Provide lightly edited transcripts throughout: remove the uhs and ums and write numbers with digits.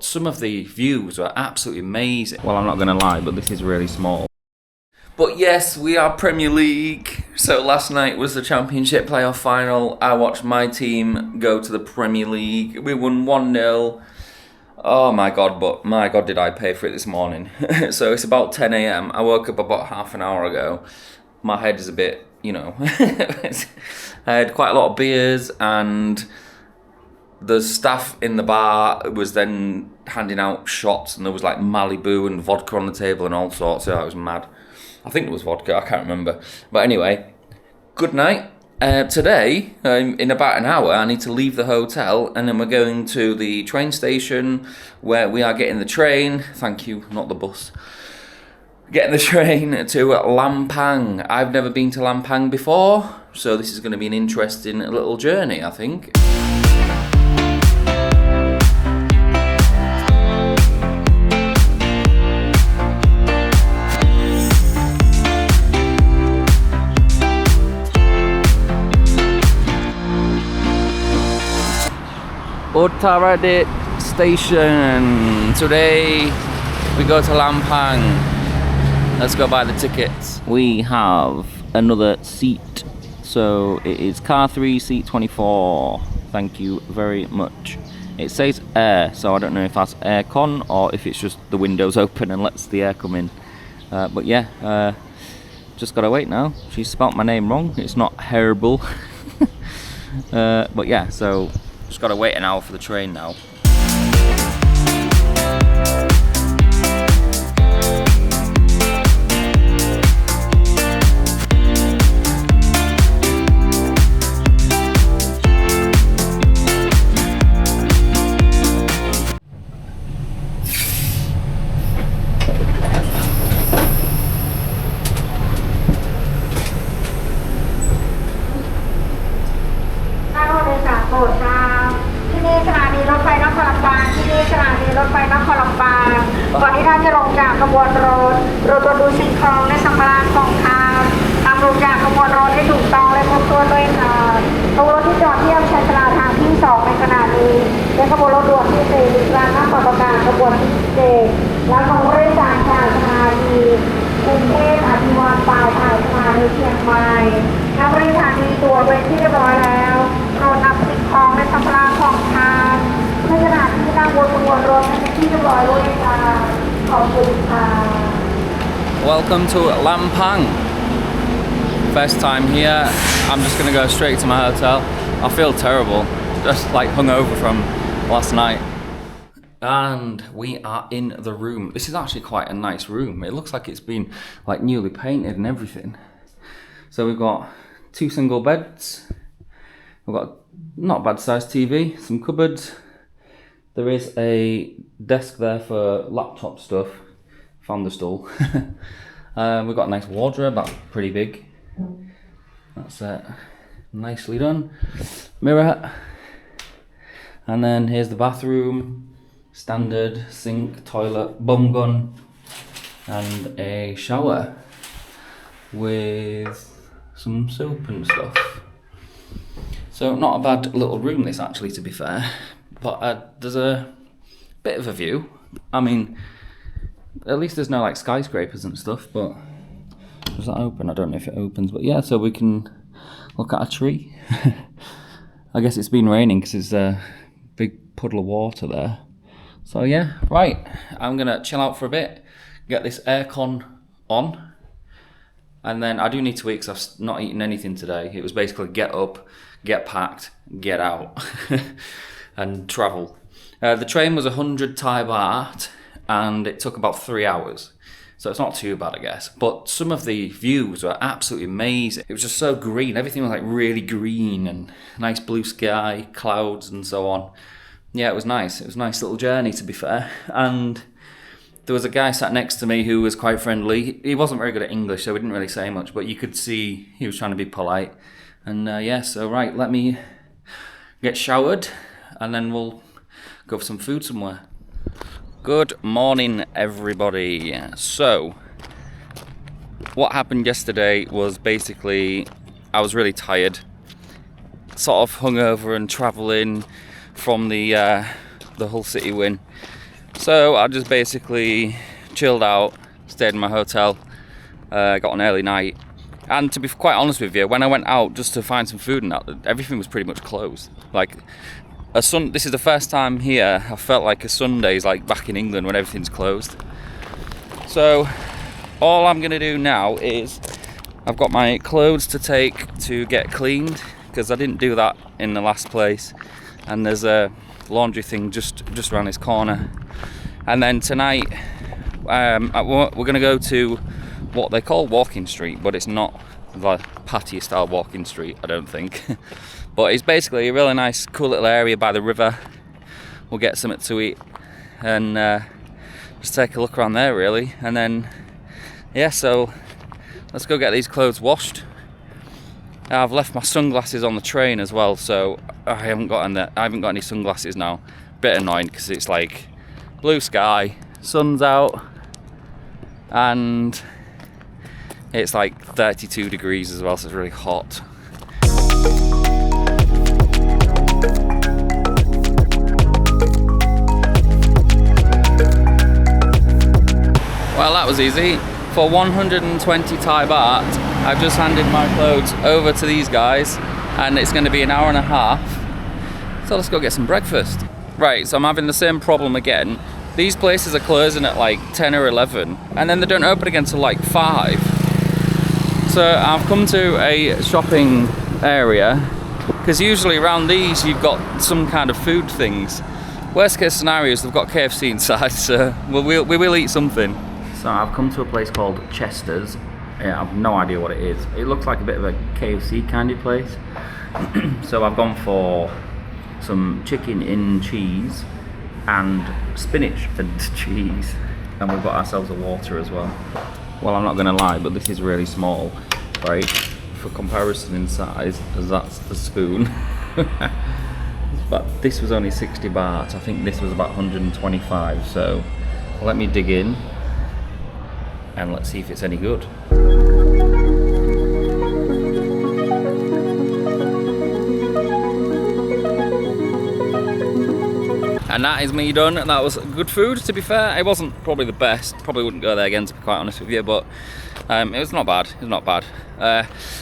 Some of the views were absolutely amazing. Well, I'm not going to lie, but this is really small. But yes, we are Premier League. So last night was the Championship playoff final. I watched my team go to the Premier League. We won 1-0. Oh my god, but my god did I pay for it this morning. So it's about 10 a.m. I woke up about half an hour ago. My head is a bit, I had quite a lot of beers, and the staff in the bar was then handing out shots, and there was like Malibu and vodka on the table and all sorts. So I was mad. I think it was vodka, I can't remember. But anyway, good night. Today, in about an hour, I need to leave the hotel, and then we're going to the train station where we are getting the train. Thank you, not the bus. Getting the train to Lampang. I've never been to Lampang before, so this is going to be an interesting little journey, I think. Uttaradit station. Today we go to Lampang. Let's go buy the tickets. We have another seat. So it is car 3, seat 24. Thank you very much. It says air, so I don't know if that's aircon or if it's just the windows open and lets the air come in. But yeah, just gotta wait now. She spelt my name wrong. It's not Herbal. But yeah, so just gotta wait an hour for the train now.แล้วของบริษัทจากสถานีกรุงเทพอภิวัฒน์ปลายทางสถานีเชียงใหม่ทางบริษัทมีตัวเป็นที่เรียบร้อยแล้วโปรดนำสิ่งของและสัมภาระของทางเพื่อขณะที่นั่งบนขบวนรถเป็นที่เรียบร้อยด้วยค่ะขอบคุณค่ะ Welcome to Lampang. First time here. I'm just gonna go straight to my hotel. I feel terrible, just like hungover from last night. And we are in the room. This is actually quite a nice room. It looks like it's been like newly painted and everything. So we've got 2 single beds. We've got not bad sized TV, some cupboards. There is a desk there for laptop stuff. Found the stool. We've got a nice wardrobe, that's pretty big. That's nicely done. Mirror. And then here's the bathroom. Standard sink, toilet, bum gun, and a shower with some soap and stuff. So not a bad little room this actually, to be fair, but there's a bit of a view. I mean, at least there's no like skyscrapers and stuff, but does that open? I don't know if it opens, but yeah, so we can look at a tree. I guess it's been raining because there's a big puddle of water there. So yeah, right, I'm gonna chill out for a bit, get this aircon on, and then I do need to eat because I've not eaten anything today. It was basically get up, get packed, get out, and travel. The train was 100 Thai baht, and it took about 3 hours. So it's not too bad, I guess. But some of the views were absolutely amazing. It was just so green. Everything was like really green and nice blue sky, clouds and so on. Yeah, it was nice. It was a nice little journey, to be fair. And there was a guy sat next to me who was quite friendly. He wasn't very good at English, so we didn't really say much, but you could see he was trying to be polite. And yeah, so right, let me get showered and then we'll go for some food somewhere. Good morning, everybody. So, what happened yesterday was basically I was really tired, sort of hungover and travelling from the Hull City win, So I just basically chilled out, stayed in my hotel, got an early night. And to be quite honest with you, when I went out just to find some food and that, everything was pretty much closed. Like, this is the first time here I felt like a Sunday's like back in England when everything's closed. So all I'm gonna do now is I've got my clothes to take to get cleaned, because I didn't do that in the last place. And there's a laundry thing just around this corner. And then tonight we're gonna go to what they call Walking Street, but it's not the patio style walking street, I don't think. But it's basically a really nice, cool little area by the river. We'll get something to eat and just take a look around there, really. And then, yeah, so let's go get these clothes washed. I've left my sunglasses on the train as well, so I haven't got any sunglasses now. Bit annoying because it's like blue sky, sun's out, and it's like 32 degrees as well, so it's really hot. Well, that was easy. For 120 Thai baht, I've just handed my clothes over to these guys, and it's going to be an hour and a half. So let's go get some breakfast. Right, so I'm having the same problem again. These places are closing at like 10 or 11, and then they don't open again till like 5. So I've come to a shopping area, because usually around these you've got some kind of food things. Worst case scenario is they've got KFC inside, so we will eat something. So I've come to a place called Chester's. Yeah, I've no idea what it is. It looks like a bit of a KFC kind of place. So I've gone for some chicken in cheese and spinach and cheese, and we've got ourselves a water as well. Well, I'm not going to lie, but this is really small, right? For comparison in size, as that's the spoon. But this was only 60 baht. I think this was about 125. So let me dig in and let's see if it's any good. And that is me done. That was good food, to be fair. It wasn't probably the best. Probably wouldn't go there again, to be quite honest with you, but it was not bad. It was not bad.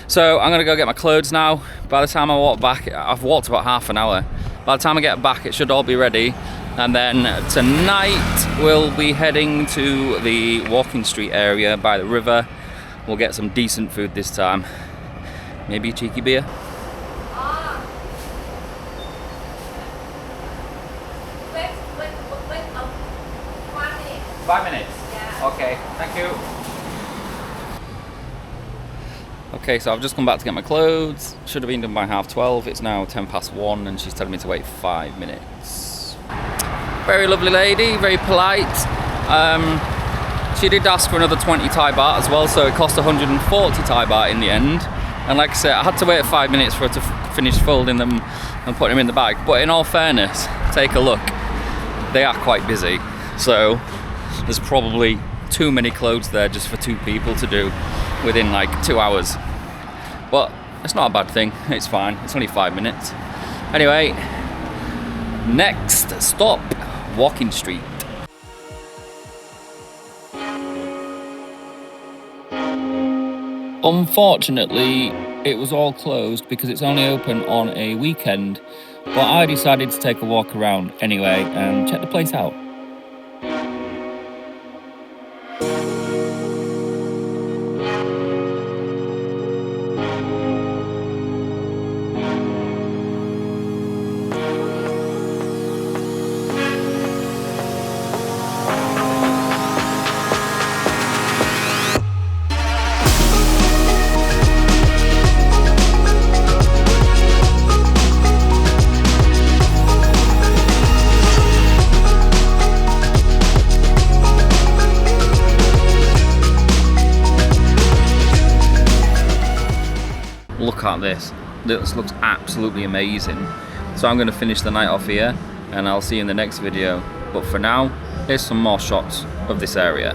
So I'm gonna go get my clothes now. By the time I walk back, I've walked about half an hour. By the time I get back, it should all be ready. And then tonight we'll be heading to the Walking Street area by the river. We'll get some decent food this time. Maybe a cheeky beer. 5 minutes? Yeah. Okay, thank you. Okay, so I've just come back to get my clothes. Should have been done by 12:30. It's now 1:10, and she's telling me to wait 5 minutes. Very lovely lady, very polite. She did ask for another 20 Thai baht as well, so it cost 140 Thai baht in the end. And like I said, I had to wait 5 minutes for her to finish folding them and putting them in the bag. But in all fairness, take a look. They are quite busy. So there's probably too many clothes there just for 2 people to do within like 2 hours. But it's not a bad thing, it's fine, it's only 5 minutes. Anyway, next stop, Walking Street. Unfortunately, it was all closed because it's only open on a weekend, but I decided to take a walk around anyway and check the place out. Look at this. This looks absolutely amazing. So I'm going to finish the night off here and I'll see you in the next video. But for now, here's some more shots of this area.